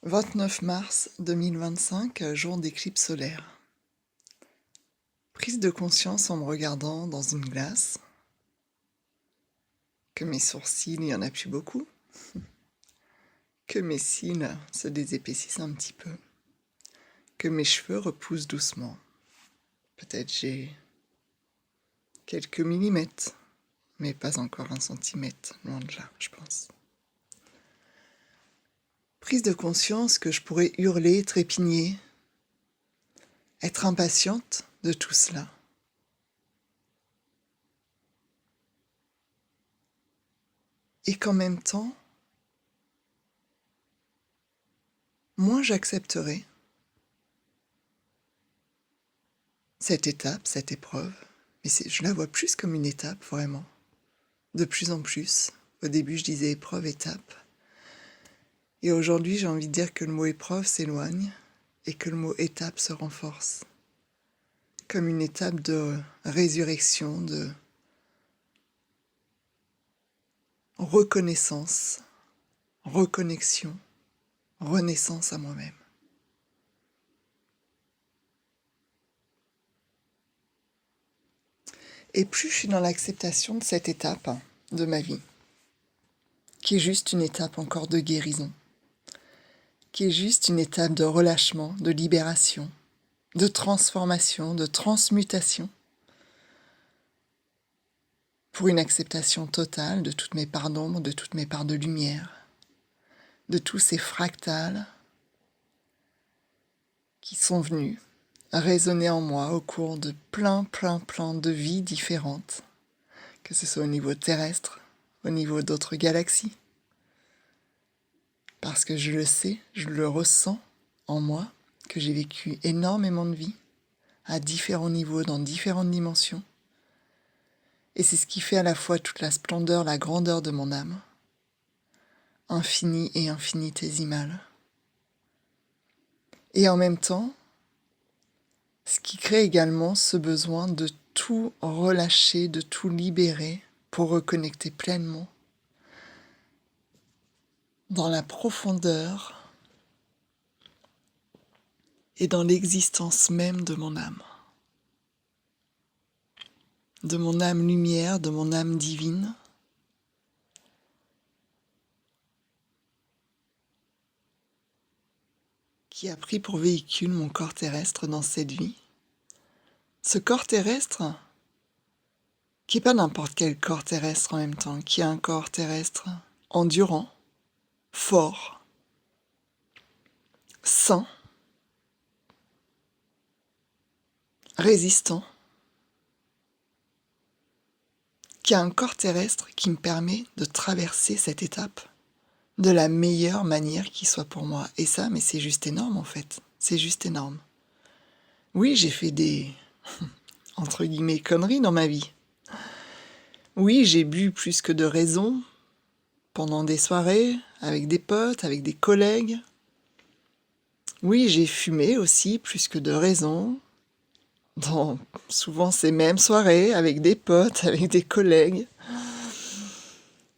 29 mars 2025, jour d'éclipse solaire. Prise de conscience en me regardant dans une glace, que mes sourcils, il n'y en a plus beaucoup, que mes cils se désépaississent un petit peu, que mes cheveux repoussent doucement. Peut-être j'ai quelques millimètres, mais pas encore 1 centimètre, loin de là, je pense. Prise de conscience que je pourrais hurler, trépigner, être impatiente de tout cela. Et qu'en même temps, moins j'accepterai cette étape, cette épreuve, mais je la vois plus comme une étape, vraiment. De plus en plus. Au début, je disais épreuve, étape. Et aujourd'hui, j'ai envie de dire que le mot épreuve s'éloigne et que le mot étape se renforce. Comme une étape de résurrection, de reconnaissance, reconnexion, renaissance à moi-même. Et plus je suis dans l'acceptation de cette étape de ma vie, qui est juste une étape encore de guérison, qui est juste une étape de relâchement, de libération, de transformation, de transmutation, pour une acceptation totale de toutes mes parts d'ombre, de toutes mes parts de lumière, de tous ces fractales qui sont venus résonner en moi au cours de plein de vies différentes, que ce soit au niveau terrestre, au niveau d'autres galaxies. Parce que je le sais, je le ressens en moi, que j'ai vécu énormément de vies, à différents niveaux, dans différentes dimensions. Et c'est ce qui fait à la fois toute la splendeur, la grandeur de mon âme, infinie et infinitésimale. Et en même temps, ce qui crée également ce besoin de tout relâcher, de tout libérer pour reconnecter pleinement dans la profondeur et dans l'existence même de mon âme. De mon âme lumière, de mon âme divine, qui a pris pour véhicule mon corps terrestre dans cette vie. Ce corps terrestre, qui n'est pas n'importe quel corps terrestre en même temps, qui est un corps terrestre endurant, fort, sain, résistant, qui a un corps terrestre qui me permet de traverser cette étape de la meilleure manière qui soit pour moi. Et ça, mais c'est juste énorme en fait. C'est juste énorme. Oui, j'ai fait des, entre guillemets, conneries dans ma vie. Oui, j'ai bu plus que de raison pendant des soirées, avec des potes, avec des collègues. Oui, j'ai fumé aussi plus que de raison, dans souvent ces mêmes soirées, avec des potes, avec des collègues.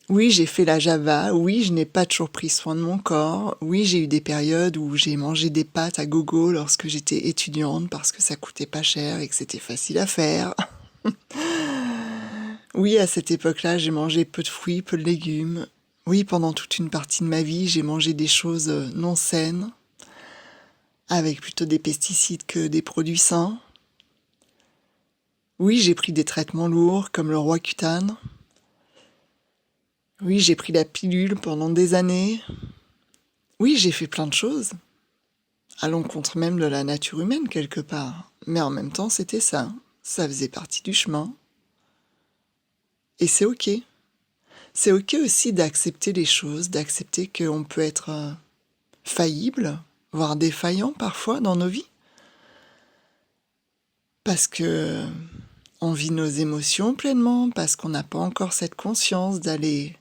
Oui, j'ai fait la Java, oui, je n'ai pas toujours pris soin de mon corps, oui, j'ai eu des périodes où j'ai mangé des pâtes à gogo lorsque j'étais étudiante parce que ça coûtait pas cher et que c'était facile à faire. Oui, à cette époque-là, j'ai mangé peu de fruits, peu de légumes. Oui, pendant toute une partie de ma vie, j'ai mangé des choses non saines, avec plutôt des pesticides que des produits sains. Oui, j'ai pris des traitements lourds comme le Roaccutane. Oui, j'ai pris la pilule pendant des années. Oui, j'ai fait plein de choses, à l'encontre même de la nature humaine quelque part. Mais en même temps, c'était ça. Ça faisait partie du chemin. Et c'est ok. C'est ok aussi d'accepter les choses, d'accepter qu'on peut être faillible, voire défaillant parfois dans nos vies. Parce que on vit nos émotions pleinement, parce qu'on n'a pas encore cette conscience d'aller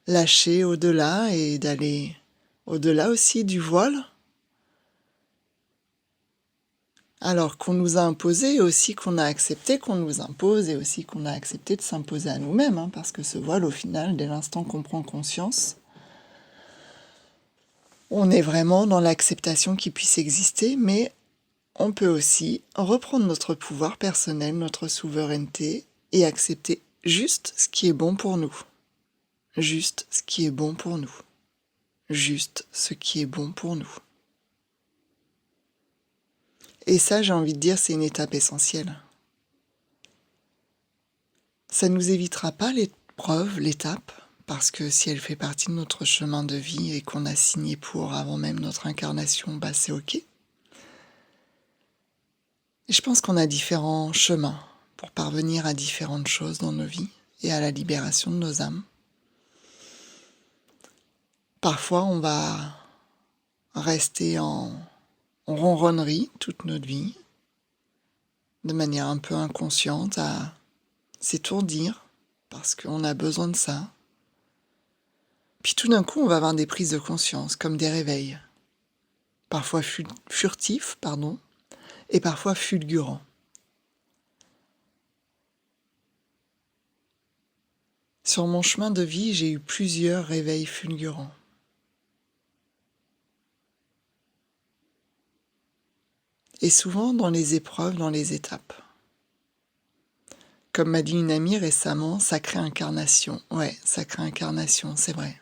lâcher au-delà et d'aller au-delà aussi du voile. Alors qu'on nous a imposé et aussi qu'on a accepté qu'on nous impose et aussi qu'on a accepté de s'imposer à nous-mêmes, parce que ce voile, au final, dès l'instant qu'on prend conscience, On est vraiment dans l'acceptation qu'il puisse exister, mais on peut aussi reprendre notre pouvoir personnel, notre souveraineté, et accepter juste ce qui est bon pour nous. Juste ce qui est bon pour nous. Juste ce qui est bon pour nous. Et ça, j'ai envie de dire, c'est une étape essentielle. Ça ne nous évitera pas l'épreuve, l'étape, parce que si elle fait partie de notre chemin de vie et qu'on a signé pour avant même notre incarnation, bah c'est ok. Et je pense qu'on a différents chemins pour parvenir à différentes choses dans nos vies et à la libération de nos âmes. Parfois, on va rester en ronronnerie toute notre vie, de manière un peu inconsciente, à s'étourdir, parce qu'on a besoin de ça. Puis tout d'un coup, on va avoir des prises de conscience, comme des réveils, parfois furtifs, et parfois fulgurants. Sur mon chemin de vie, j'ai eu plusieurs réveils fulgurants. Et souvent dans les épreuves, dans les étapes. Comme m'a dit une amie récemment, sacrée incarnation. Ouais, sacrée incarnation, c'est vrai.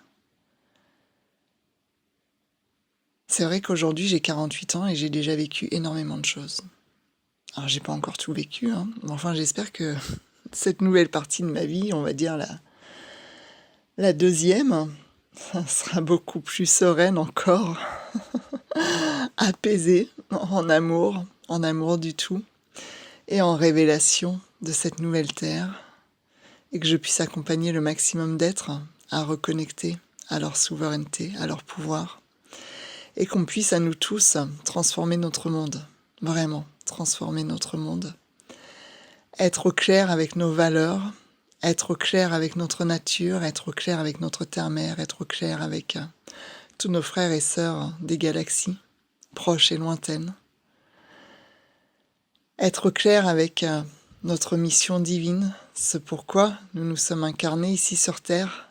C'est vrai qu'aujourd'hui j'ai 48 ans et j'ai déjà vécu énormément de choses. Alors j'ai pas encore tout vécu, mais enfin j'espère que cette nouvelle partie de ma vie, on va dire la deuxième, sera beaucoup plus sereine encore, apaisée, en amour du tout, et en révélation de cette nouvelle terre, et que je puisse accompagner le maximum d'êtres à reconnecter à leur souveraineté, à leur pouvoir, et qu'on puisse à nous tous transformer notre monde, vraiment transformer notre monde, être au clair avec nos valeurs, être au clair avec notre nature, être au clair avec notre terre-mère, être au clair avec tous nos frères et sœurs des galaxies, proches et lointaines, être au clair avec notre mission divine, ce pourquoi nous nous sommes incarnés ici sur Terre,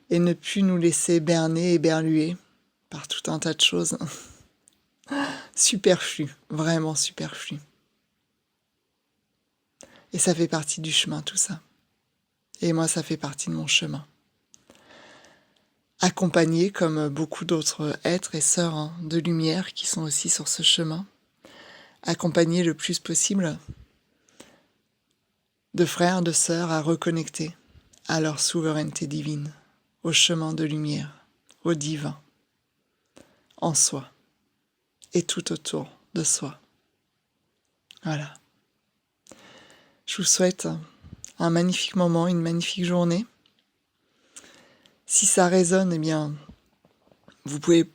et ne plus nous laisser berner et berluer par tout un tas de choses superflues, vraiment superflues. Et ça fait partie du chemin, tout ça. Et moi, ça fait partie de mon chemin. Accompagné comme beaucoup d'autres êtres et sœurs de lumière qui sont aussi sur ce chemin, accompagné le plus possible de frères, de sœurs à reconnecter à leur souveraineté divine, au chemin de lumière, au divin, en soi et tout autour de soi. Voilà. Je vous souhaite un magnifique moment, une magnifique journée. Si ça résonne, eh bien, vous pouvez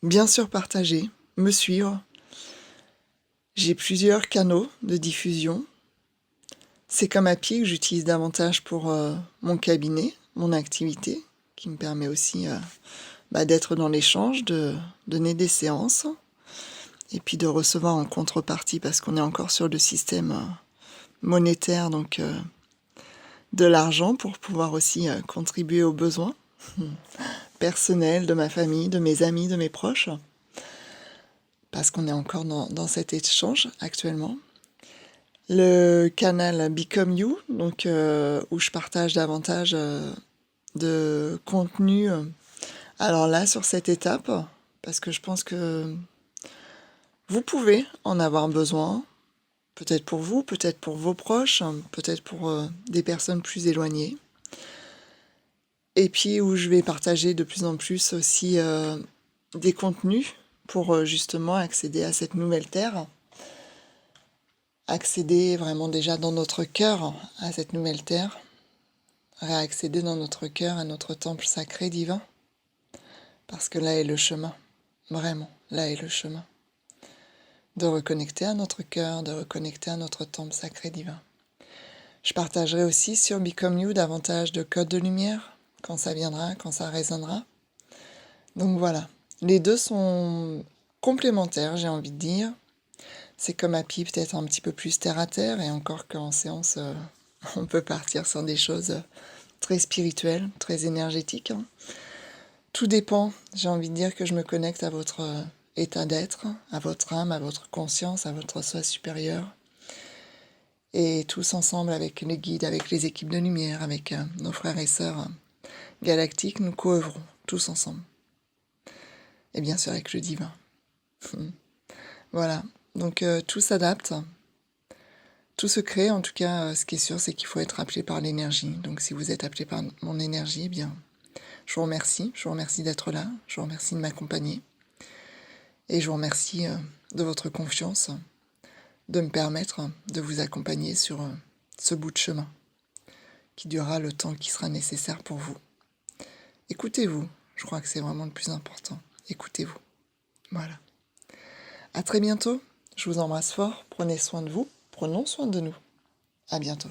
bien sûr partager, me suivre. J'ai plusieurs canaux de diffusion. C'est comme Happy que j'utilise davantage pour mon cabinet, mon activité, qui me permet aussi d'être dans l'échange, de donner des séances, et puis de recevoir en contrepartie, parce qu'on est encore sur le système monétaire, donc de l'argent pour pouvoir aussi contribuer aux besoins personnels de ma famille, de mes amis, de mes proches, parce qu'on est encore dans cet échange actuellement. Le canal Become You, donc où je partage davantage de contenu. Alors là, sur cette étape, parce que je pense que vous pouvez en avoir besoin, peut-être pour vous, peut-être pour vos proches, peut-être pour des personnes plus éloignées. Et puis où je vais partager de plus en plus aussi des contenus pour justement accéder à cette nouvelle terre. Accéder vraiment déjà dans notre cœur à cette nouvelle terre, réaccéder dans notre cœur à notre temple sacré divin, parce que là est le chemin, vraiment, là est le chemin, de reconnecter à notre cœur, de reconnecter à notre temple sacré divin. Je partagerai aussi sur Become You davantage de codes de lumière, quand ça viendra, quand ça résonnera. Donc voilà, les deux sont complémentaires, j'ai envie de dire. C'est comme Happy, peut-être un petit peu plus terre à terre, et encore qu'en séance, on peut partir sur des choses très spirituelles, très énergétiques. Tout dépend, j'ai envie de dire que je me connecte à votre état d'être, à votre âme, à votre conscience, à votre soi supérieur. Et tous ensemble, avec les guides, avec les équipes de lumière, avec nos frères et sœurs galactiques, nous co-œuvrons tous ensemble. Et bien sûr avec le divin. Voilà, donc tout s'adapte, tout se crée. En tout cas, ce qui est sûr, c'est qu'il faut être appelé par l'énergie. Donc si vous êtes appelé par mon énergie, eh bien, je vous remercie d'être là, je vous remercie de m'accompagner. Et je vous remercie de votre confiance, de me permettre de vous accompagner sur ce bout de chemin qui durera le temps qui sera nécessaire pour vous. Écoutez-vous, je crois que c'est vraiment le plus important. Écoutez-vous. Voilà. À très bientôt. Je vous embrasse fort. Prenez soin de vous. Prenons soin de nous. À bientôt.